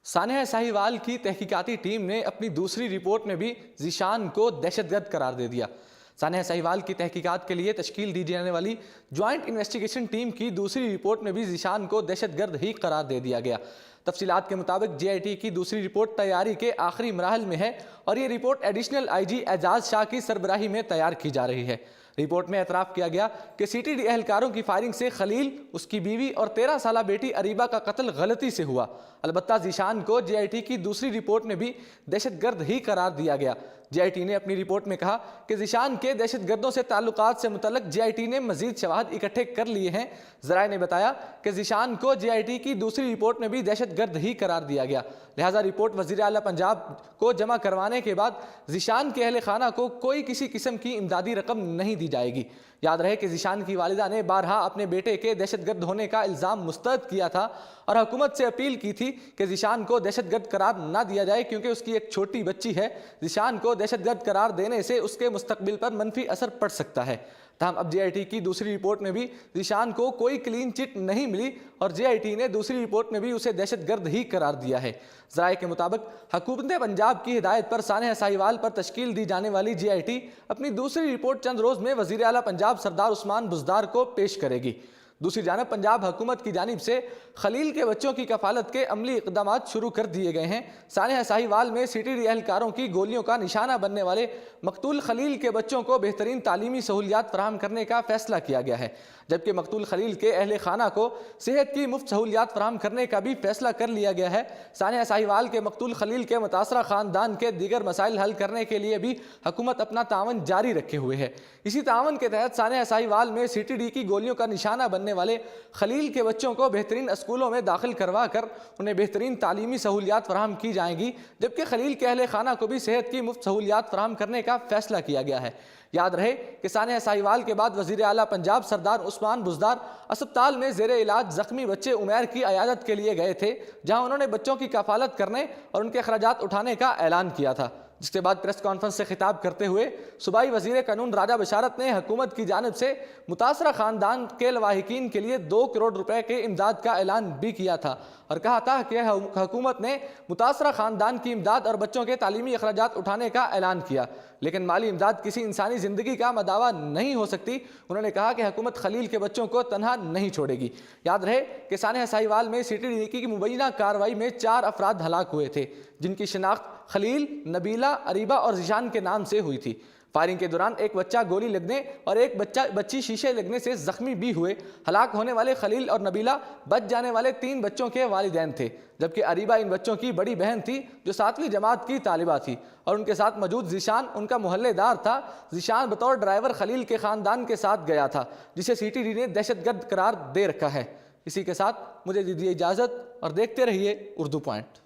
سانحہ ساہیوال کی تحقیقاتی ٹیم نے اپنی دوسری رپورٹ میں بھی ذیشان کو دہشت گرد قرار دے دیا۔ سانحہ ساہیوال کی تحقیقات کے لیے تشکیل دی جانے والی جوائنٹ انویسٹیگیشن ٹیم کی دوسری رپورٹ میں بھی ذیشان کو دہشت گرد ہی قرار دے دیا گیا۔ تفصیلات کے مطابق جے آئی ٹی کی دوسری رپورٹ تیاری کے آخری مراحل میں ہے اور یہ رپورٹ ایڈیشنل آئی جی اعجاز شاہ کی سربراہی میں تیار کی جا رہی ہے۔ رپورٹ میں اعتراف کیا گیا کہ سی ٹی ڈی اہلکاروں کی فائرنگ سے خلیل، اس کی بیوی اور 13 سالہ بیٹی اریبہ کا قتل غلطی سے ہوا۔ البتہ ذیشان کو جے آئی ٹی کی دوسری رپورٹ میں بھی دہشت گرد ہی قرار دیا گیا۔ جے آئی ٹی نے اپنی رپورٹ میں کہا کہ ذیشان کے دہشت گردوں سے تعلقات سے متعلق جے آئی ٹی نے مزید شواہد اکٹھے کر لیے ہیں۔ ذرائع نے بتایا کہ ذیشان کو جے آئی ٹی کی دوسری رپورٹ میں بھی دہشت گرد ہی قرار دیا گیا، لہٰذا رپورٹ وزیر اعلیٰ پنجاب کو جمع کروانے کے بعد ذیشان کے اہل خانہ کو کوئی کسی قسم کی امدادی رقم نہیں دی جائے گی۔ یاد رہے کہ ذیشان کی والدہ نے بارہا اپنے بیٹے کے دہشت گرد ہونے کا الزام مسترد کیا تھا اور حکومت سے اپیل کی تھی کہ ذیشان کو دہشت گرد قرار نہ دیا جائے کیونکہ اس کی ایک چھوٹی بچی ہے۔ ذیشان کو دہشت گرد قرار دینے سے اس کے مستقبل پر منفی اثر پڑ سکتا ہے۔ تاہم اب جے آئی ٹی کی دوسری رپورٹ میں بھی ذیشان کو کوئی کلین چٹ نہیں ملی اور جے آئی ٹی نے دوسری رپورٹ میں بھی اسے دہشت گرد ہی قرار دیا ہے۔ ذرائع کے مطابق حکومت پنجاب کی ہدایت پر سانحہ ساہیوال پر تشکیل دی جانے والی جے آئی ٹی اپنی دوسری رپورٹ چند روز میں وزیر اعلیٰ پنجاب سردار عثمان بزدار کو پیش کرے گی۔ دوسری جانب پنجاب حکومت کی جانب سے خلیل کے بچوں کی کفالت کے عملی اقدامات شروع کر دیے گئے ہیں۔ سانحہ ساہیوال میں سی ٹی ڈی اہلکاروں کی گولیوں کا نشانہ بننے والے مقتول خلیل کے بچوں کو بہترین تعلیمی سہولیات فراہم کرنے کا فیصلہ کیا گیا ہے، جبکہ مقتول خلیل کے اہل خانہ کو صحت کی مفت سہولیات فراہم کرنے کا بھی فیصلہ کر لیا گیا ہے۔ سانحہ ساہیوال کے مقتول خلیل کے متاثرہ خاندان کے دیگر مسائل حل کرنے کے لیے بھی حکومت اپنا تعاون جاری رکھے ہوئے ہے۔ اسی تعاون کے تحت سانحہ ساہیوال میں سی ٹی ڈی کی گولیوں کا نشانہ بننے والے خلیل کے بچوں کو بہترین اسکولوں میں داخل کروا کر انہیں بہترین تعلیمی سہولیات فراہم کی جائیں گی، جبکہ خلیل کے اہل خانہ کو بھی صحت کی مفت سہولیات فراہم کرنے کا فیصلہ کیا گیا ہے۔ یاد رہے کہ سانحہ ساہیوال کے بعد وزیر اعلیٰ پنجاب سردار عثمان بزدار اسپتال میں زیر علاج زخمی بچے عمیر کی عیادت کے لیے گئے تھے، جہاں انہوں نے بچوں کی کفالت کرنے اور ان کے اخراجات اٹھانے کا اعلان کیا تھا، جس کے بعد پریس کانفرنس سے خطاب کرتے ہوئے صوبائی وزیر قانون راجہ بشارت نے حکومت کی جانب سے متاثرہ خاندان کے لواحقین کے لیے 2 کروڑ روپے کے امداد کا اعلان بھی کیا تھا اور کہا تھا کہ حکومت نے متاثرہ خاندان کی امداد اور بچوں کے تعلیمی اخراجات اٹھانے کا اعلان کیا، لیکن مالی امداد کسی انسانی زندگی کا مداوع نہیں ہو سکتی۔ انہوں نے کہا کہ حکومت خلیل کے بچوں کو تنہا نہیں چھوڑے گی۔ یاد رہے کہ سانحہ ساہیوال میں سی ٹی ڈی کی مبینہ کارروائی میں 4 افراد ہلاک ہوئے تھے، جن کی شناخت خلیل، نبیلہ، اریبہ اور ذیشان کے نام سے ہوئی تھی۔ فائرنگ کے دوران ایک بچہ گولی لگنے اور ایک بچی شیشے لگنے سے زخمی بھی ہوئے۔ ہلاک ہونے والے خلیل اور نبیلہ بچ جانے والے 3 بچوں کے والدین تھے، جبکہ اریبہ ان بچوں کی بڑی بہن تھی جو 7ویں جماعت کی طالبہ تھی، اور ان کے ساتھ موجود ذیشان ان کا محلے دار تھا۔ ذیشان بطور ڈرائیور خلیل کے خاندان کے ساتھ گیا تھا، جسے سی ٹی ڈی نے دہشت گرد قرار دے رکھا ہے۔ اسی کے ساتھ مجھے دیجیے اجازت اور دیکھتے رہیے اردو پوائنٹ۔